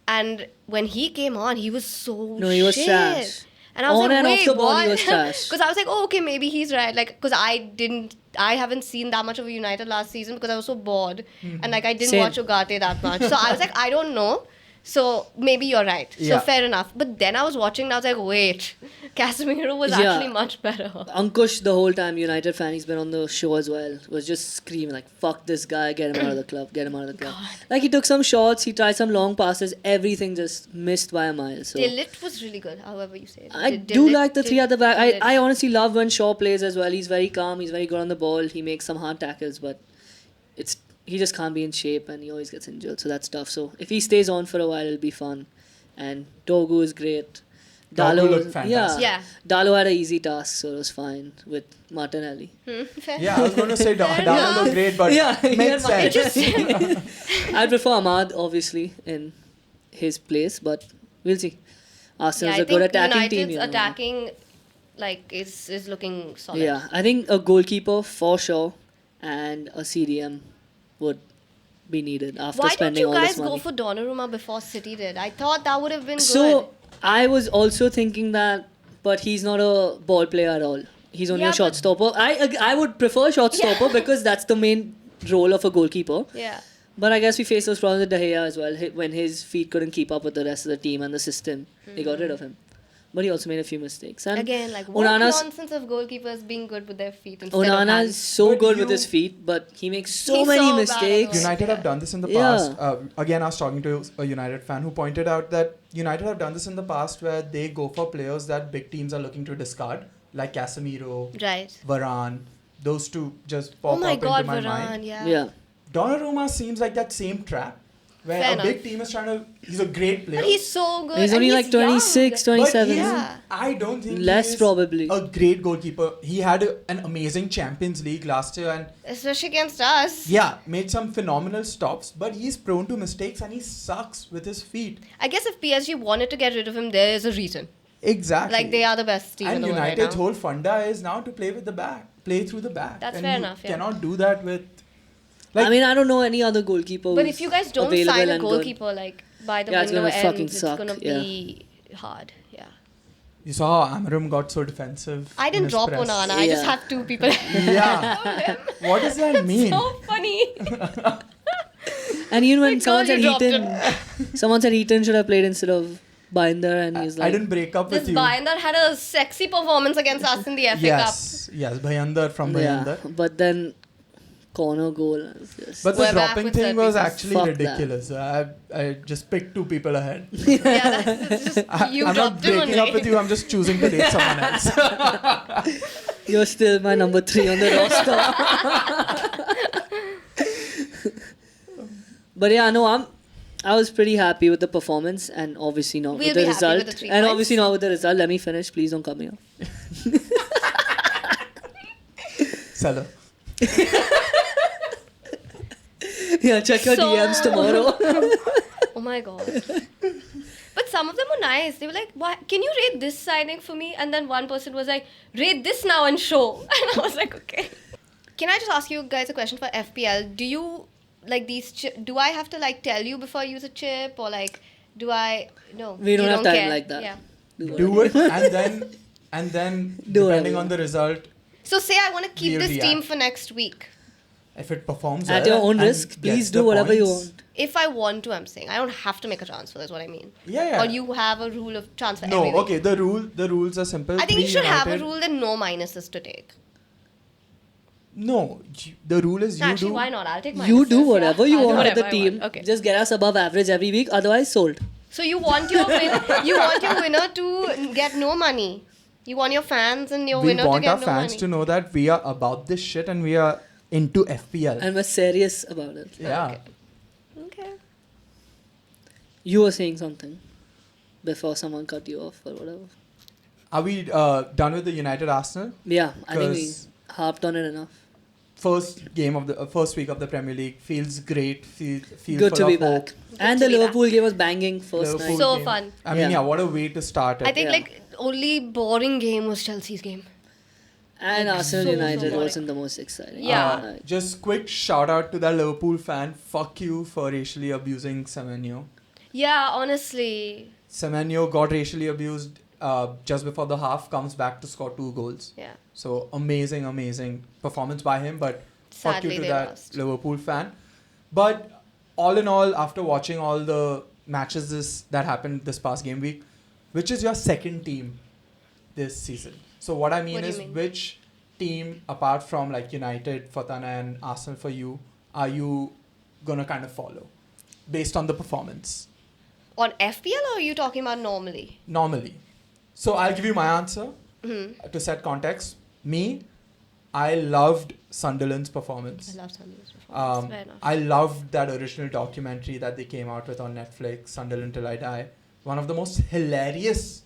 And when he came on, he was so No, he was shit. trash. And I was On like, and off wait, the ball, what? he was trash. Because I was like, oh, okay, maybe he's right. Like, because I haven't seen that much of United last season because I was so bored. And like, I didn't Same. watch Ugarte that much. So I was like, I don't know. So maybe you're right. Yeah. So fair enough. But then I was watching and I was like, wait, Casemiro was Yeah. actually much better. Ankush, the whole time, United fan, he's been on the show as well, was just screaming like, fuck this guy, get him out of the club, get him out of the club. Like he took some shots, he tried some long passes, everything just missed by a mile. So Delit was really good, however you say it. I Did do Delit- like the three did at the back. Delit. I honestly love when Shaw plays as well. He's very calm, he's very good on the ball, he makes some hard tackles, but he just can't be in shape and he always gets injured, so that's tough. So if he stays on for a while, it'll be fun. And Togu is great. Dogu looked was- fantastic. Yeah. Dalo had an easy task, so it was fine with Martinelli. Fair. Yeah, I was going to say Dalo looked great, but Yeah, he makes had sense. I'd prefer Ahmad, obviously, in his place, but we'll see. Arsenal's I a good think attacking United's team. attacking is looking solid. Yeah, I think a goalkeeper for sure and a CDM would be needed after Why don't spending you all guys this money. go for Donnarumma before City did? I thought that would have been So good. I was also thinking that, but he's not a ball player at all. He's only Yeah, a shot but- stopper. I would prefer shot stopper because that's the main role of a goalkeeper. Yeah. But I guess we faced those problems with De Gea as well. When his feet couldn't keep up with the rest of the team and the system, they got rid of him. But he also made a few mistakes. And Again, like what Onana's, nonsense of goalkeepers being good with their feet instead of Onana is hands. so But good with you- his feet, but he makes so He's many so bad at mistakes. all. United have done this in the Yeah. past. Again, I was talking to a United fan who pointed out that United have done this in the past where they go for players that big teams are looking to discard, like Casemiro, Right. Varane. Those two just pop Oh my up God, into my Varane, mind. yeah. Yeah. Donnarumma seems like that same trap where Fair a enough. big team is trying to. He's a great player. But he's so good. He's and only like 26, young. 27. But Yeah. I don't think Less he's probably. a great goalkeeper. He had an amazing Champions League last year and Especially against us. yeah, made some phenomenal stops. But he's prone to mistakes and he sucks with his feet. I guess if PSG wanted to get rid of him, there is a reason. Exactly. Like they are the best team in And the world right United's now. whole funda is now to play with the back, play through the back. That's and fair you enough, yeah. Cannot do that with. I mean, I don't know any other goalkeeper. But who's if you guys don't available sign a and good. goalkeeper like by the Yeah, it's window gonna fucking ends, it's suck, gonna yeah. be hard. Yeah. You saw how Amarim got so defensive. I in didn't his drop press. Onana. I just Yeah. have two people. Yeah. What does that mean? So funny. And even when Like, someone girl, said you dropped Heaton, someone said Heaton should have played instead of Binder, and he's I like, didn't break up This with you. Binder had a sexy performance against us in the FA Cup. Yes, Bhayandar from Bhayandar. yeah. But then corner goal. was just- But the We're back dropping with thing set was pieces. actually Fuck that. ridiculous. I just picked two people ahead. Yeah, that's just you I'm not dropped him breaking only. up with you. I'm just choosing to date someone else. You're still my number 3 on the roster. But yeah, no, I was pretty happy with the performance, and obviously not We'll with the be happy result. with the 3 And points. obviously not with the result. Let me finish. Please don't cut me off. Seller. Yeah, check your So- DMs tomorrow. Oh my god. But some of them were nice. They were like, "Why? Can you rate this signing for me?" And then one person was like, "Rate this now and show." And I was like, "Okay." Can I just ask you guys a question for FPL? Do you like these? Do I have to like tell you before I use a chip, or like do I? No. We don't you have time care. like that. Yeah. Do it and then Do depending it. on the result, So say I want to keep We'll this team react. for next week. If it performs At well your own and risk, gets please the do whatever you points- want. If I want to, I'm saying. I don't have to make a transfer, that's what I mean. Yeah. Or you have a rule of transfer No, every week. okay. The rules are simple. I think you Three should have a United- rule that no minuses to take. No, the rule is you Actually, do. why not? I'll take minuses. You do whatever you I'll do want with the whatever I team. want. Okay. Just get us above average every week. Otherwise, sold. So you want your winner to get no money. You want your fans and your We winner to want get our no fans money. to know that we are about this shit and we are into FPL. And we're serious about it. Yeah. Okay. You were saying something before someone cut you off or whatever. Are we done with the United Arsenal? Yeah, I think we 'Cause harped on it enough. First game of the first week of the Premier League feels great. Feels Good full to be of hope. back. And to the be Liverpool game was banging first Liverpool night. So game. fun. I mean, Yeah. yeah, what a way to start it. I think Yeah. like only boring game was Chelsea's game. And Arsenal so United boring. wasn't the most exciting. Yeah. Right. Just quick shout out to that Liverpool fan. Fuck you for racially abusing Semenyo. Yeah, honestly. Semenyo got racially abused just before the half, comes back to score 2 goals. Yeah. So amazing performance by him. But fuck Sadly, you to they that lost. Liverpool fan. But all in all, after watching all the matches that happened this past game week, which is your second team this season? So what I mean What do you is, mean? which team apart from like United, Fatana and Arsenal for you are you gonna kind of follow based on the performance On FPL or are you talking about normally? normally? So I'll give you my answer Mm-hmm. to set context. Me, I loved Sunderland's performance. I love Sunderland's performance. Fair enough. I loved that original documentary that they came out with on Netflix, Sunderland Till I Die. One of the most hilarious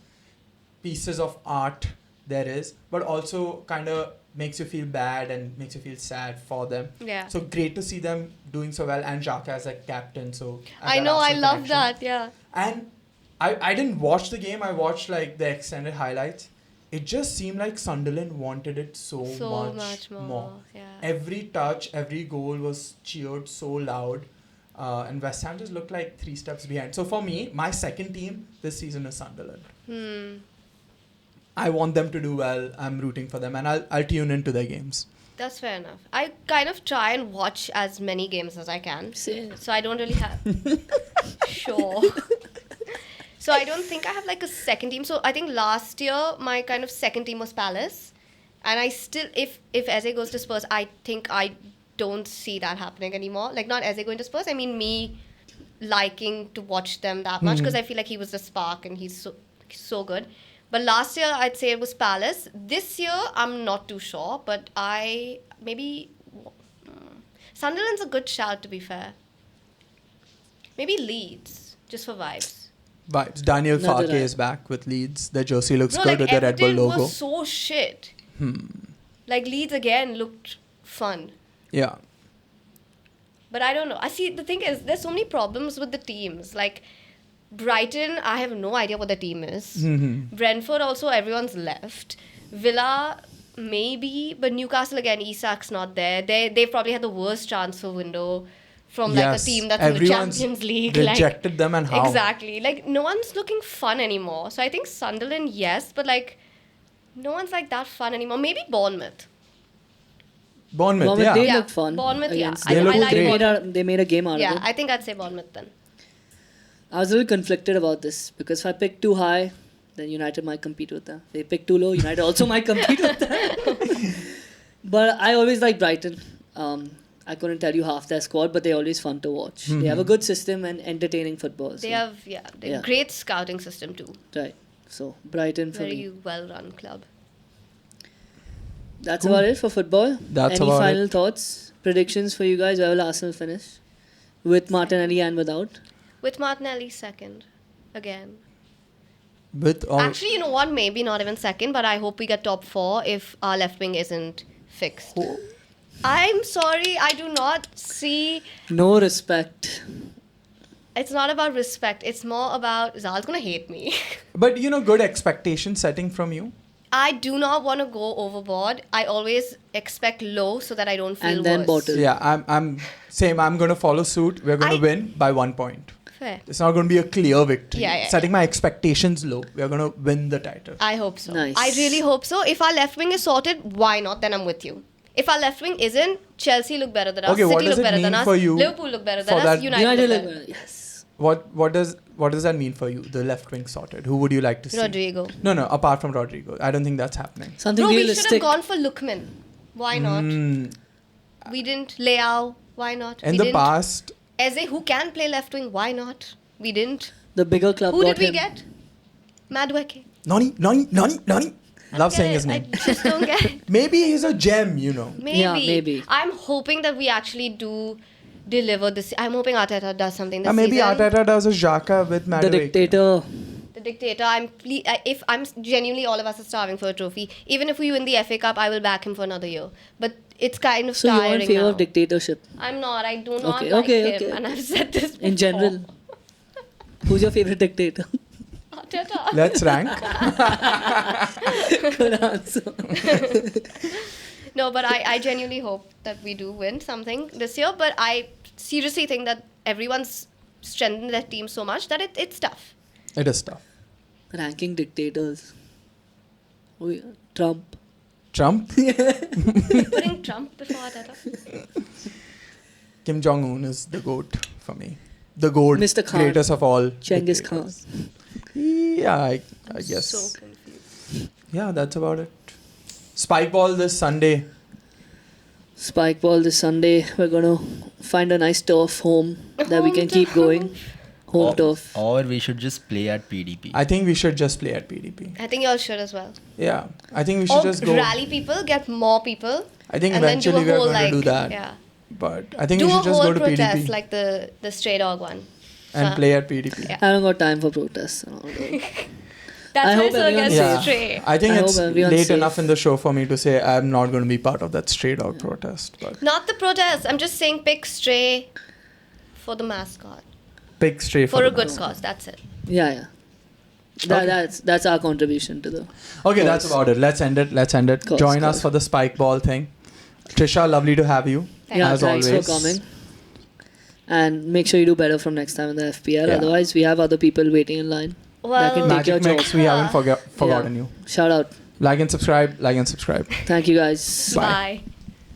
pieces of art there is, but also kind of makes you feel bad and makes you feel sad for them. Yeah. So great to see them doing so well, and Xhaka as a captain. So I know, I love that, yeah. And I didn't watch the game. I watched like the extended highlights. It just seemed like Sunderland wanted it so much more. Yeah. Every touch, every goal was cheered so loud. And West Ham just looked like 3 steps behind. So for me, my second team this season is Sunderland. I want them to do well. I'm rooting for them. And I'll tune into their games. That's fair enough. I kind of try and watch as many games as I can. Same. So I don't really have... Sure. So I don't think I have like a second team. So I think last year my kind of second team was Palace. And I still, if Eze goes to Spurs, I think I don't see that happening anymore. Like not Eze going to Spurs, I mean me liking to watch them that much because I feel like he was the spark and he's so good. But last year I'd say it was Palace. This year I'm not too sure, but Sunderland's a good shout to be fair. Maybe Leeds, just for vibes. Vibes. Daniel Another Farke eye. is back with Leeds. The jersey looks No, good like with the Red Bull Everton logo. was so shit. Like Leeds again looked fun. Yeah. But I don't know. I see the thing is there's so many problems with the teams. Like Brighton, I have no idea what the team is. Brentford also everyone's left. Villa maybe, but Newcastle again, Isak's not there. They probably had the worst transfer window from like a team that's in the everyone's Champions League. rejected them and how? Exactly. Like no one's looking fun anymore. So I think Sunderland, yes, but like no one's like that fun anymore. Maybe Bournemouth. Bournemouth, yeah. They Yeah, looked fun. Bournemouth, yeah. against They them. look I like great. They made a game out Yeah, of it. I think I'd say Bournemouth then. I was a little conflicted about this because if I pick too high, then United might compete with them. If they pick too low, United also might compete with them. But I always like Brighton. I couldn't tell you half their squad, but they're always fun to watch. They have a good system and entertaining football. They so- have Yeah. great scouting system too. Right. So, Brighton for Very me. well run club. That's Cool. about it for football. That's Any about final it. thoughts? Predictions for you guys? Where will Arsenal finish? With Martinelli and without? With Martinelli second. Again. With all Actually, you know what? Maybe not even second, but I hope we get top 4 if our left wing isn't fixed. Oh. I'm sorry, I do not see... No respect. It's not about respect. It's more about... Zal's gonna hate me. But good expectation setting from you. I do not want to go overboard. I always expect low so that I don't feel And then worse. bottle. Yeah, I'm same. I'm gonna follow suit. We're gonna I- win by 1 point. Fair. It's not going to be a clear victory. Yeah. Setting my expectations low. We are going to win the title. I hope so. Nice. I really hope so. If our left wing is sorted, why not? Then I'm with you. If our left wing isn't, Chelsea look better than us. Okay, what City does look it better than mean us. for you Liverpool look better for than us. that- United look look better. yes. What does that mean for you? The left wing sorted. Who would you like to see? Rodrigo. No. Apart from Rodrigo, I don't think that's happening. Something Bro, we should realistic. have gone for Lookman. Why not? We didn't. Leao. Why not? In we the didn't. past, Eze, who can play left wing? Why not? We didn't. The bigger club Who got did we him. get? Madueke. Nani. Love saying his name. I just don't get it. Maybe he's a gem, you know. Maybe. Yeah, maybe. I'm hoping that we actually do deliver this. I'm hoping Arteta does something this Maybe season. Arteta does a Xhaka with The Madueke. dictator. The dictator. If I'm genuinely, all of us are starving for a trophy. Even if we win the FA Cup, I will back him for another year. But it's kind of So you're tiring in favor now. of dictatorship I'm not. I do not Okay, like okay, him, okay. and I've said this before. in general. Who's your favorite dictator? Arteta. Let's rank. Good answer. No, but I genuinely hope that we do win something this year. But I seriously think that everyone's strengthened their team so much that it's tough. It is tough. Ranking dictators. Oh, yeah. Trump. Trump, Putting Trump before Arteta. Kim Jong-un is the GOAT for me. The GOAT, Mr. Khan. greatest of all. Genghis Khan. dictators. Yeah, I guess. So confused. Yeah, that's about it. Spike ball this Sunday. Spike ball this Sunday. We're gonna find a nice turf home that we can keep going. Home turf. Or we should just play at PDP. I think we should just play at PDP. I think y'all should as well. Yeah, I think we should Or just go. rally people, get more people. I think and then do eventually a we are whole, going to do like, that. Yeah. But I think Do we a should just whole go to protest PDP like the stray dog one. and play at PDP. Yeah. I haven't got time for protests. and all that. That's I why hope it's so everyone's against Yeah, stray. I think I it's hope everyone's late safe. enough in the show for me to say I'm not going to be part of that stray dog protest. But Not the protest. I'm just saying pick stray for the mascot. pick stray For a the good mascot. cause. That's it. Yeah. That's our contribution to the. Okay, that's cause. about it. Let's end it. Cause, Join cause. us for the spike ball thing. Trisha, lovely to have you. Yeah, as thanks always. for coming. And make sure you do better from next time in the FPL. Yeah. Otherwise, we have other people waiting in line. that can Well, take your Magic job. Mix, we haven't forgotten you. Shout out. Like and subscribe. Thank you guys. Bye. bye.